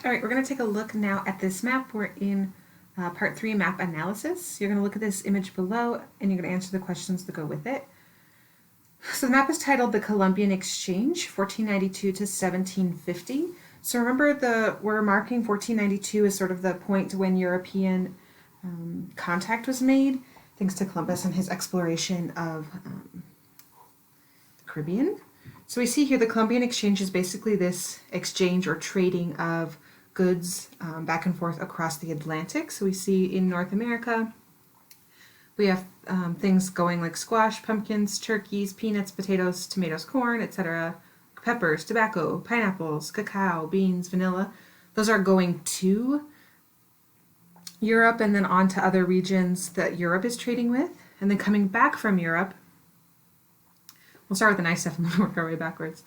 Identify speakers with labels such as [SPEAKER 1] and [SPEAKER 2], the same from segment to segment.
[SPEAKER 1] All right, we're going to take a look now at this map. We're in part 3, map analysis. You're going to look at this image below and you're going to answer the questions that go with it. So the map is titled the Columbian Exchange, 1492 to 1750. So remember, we're marking 1492 as sort of the point when European contact was made, thanks to Columbus and his exploration of the Caribbean. So we see here the Columbian Exchange is basically this exchange or trading of goods back and forth across the Atlantic. So we see in North America, we have things going like squash, pumpkins, turkeys, peanuts, potatoes, tomatoes, corn, etc., peppers, tobacco, pineapples, cacao, beans, vanilla. Those are going to Europe and then on to other regions that Europe is trading with. And then coming back from Europe, we'll start with the nice stuff and then work our way backwards.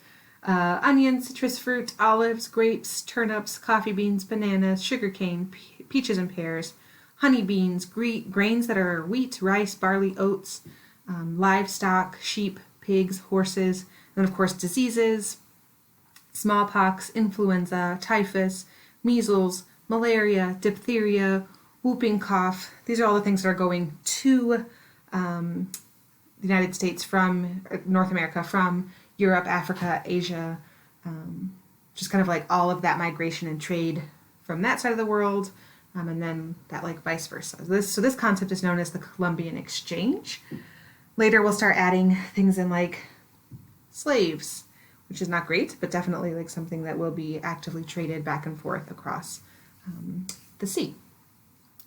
[SPEAKER 1] Onions, citrus fruit, olives, grapes, turnips, coffee beans, bananas, sugarcane, peaches and pears, honey beans, grains that are wheat, rice, barley, oats, livestock, sheep, pigs, horses, and then of course diseases, smallpox, influenza, typhus, measles, malaria, diphtheria, whooping cough. These are all the things that are going to the United States from North America, from Europe, Africa, Asia, just kind of like all of that migration and trade from that side of the world, and then that like vice versa. So this concept is known as the Columbian Exchange. Later we'll start adding things in like slaves, which is not great, but definitely like something that will be actively traded back and forth across the sea.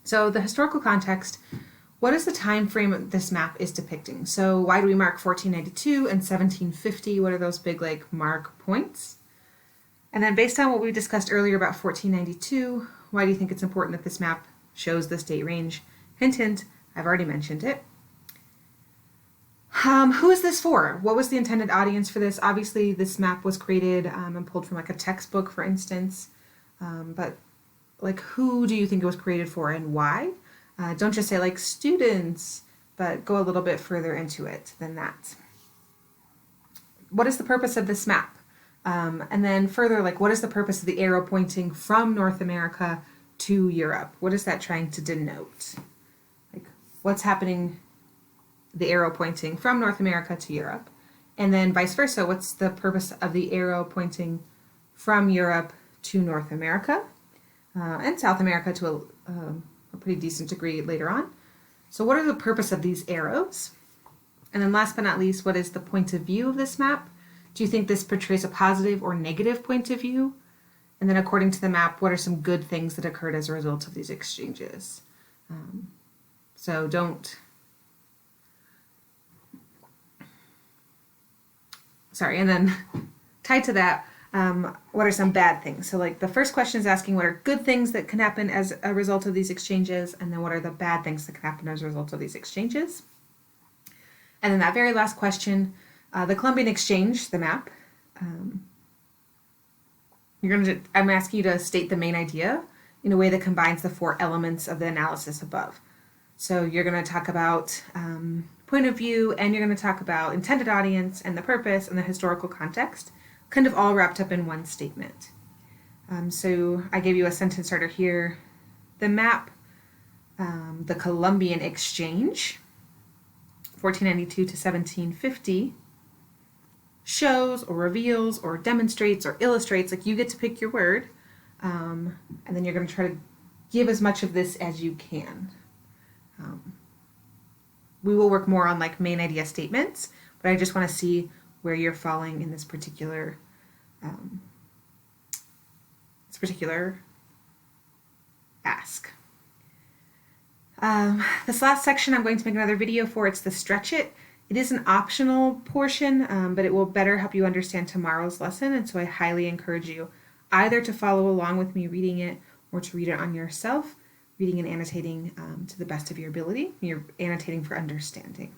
[SPEAKER 1] So the historical context. What is the time frame this map is depicting? So why do we mark 1492 and 1750? What are those big like mark points? And then based on what we discussed earlier about 1492, why do you think it's important that this map shows this date range? Hint, hint, I've already mentioned it. Who is this for? What was the intended audience for this? Obviously this map was created and pulled from like a textbook, for instance, but like who do you think it was created for and why? Don't just say like students, but go a little bit further into it than that. What is the purpose of this map? And then further, like what is the purpose of the arrow pointing from North America to Europe? What is that trying to denote? Like what's happening, the arrow pointing from North America to Europe? And then vice versa, what's the purpose of the arrow pointing from Europe to North America and South America to a pretty decent degree later on. So what are the purpose of these arrows? And then last but not least, what is the point of view of this map? Do you think this portrays a positive or negative point of view? And then according to the map, what are some good things that occurred as a result of these exchanges? So and then tied to that, what are some bad things? So like the first question is asking what are good things that can happen as a result of these exchanges, and then what are the bad things that can happen as a result of these exchanges? And then that very last question, the Columbian Exchange, the map, I'm asking you to state the main idea in a way that combines the 4 elements of the analysis above. So you're going to talk about point of view, and you're going to talk about intended audience and the purpose and the historical context, kind of all wrapped up in one statement. So I gave you a sentence starter here. The map, the Columbian Exchange, 1492 to 1750, shows or reveals or demonstrates or illustrates, like you get to pick your word, and then you're going to try to give as much of this as you can. We will work more on like main idea statements, but I just want to see where you're falling in this particular ask. This last section I'm going to make another video for. It's the stretch it. It is an optional portion, but it will better help you understand tomorrow's lesson, and so I highly encourage you either to follow along with me reading it or to read it on yourself, reading and annotating to the best of your ability. You're annotating for understanding.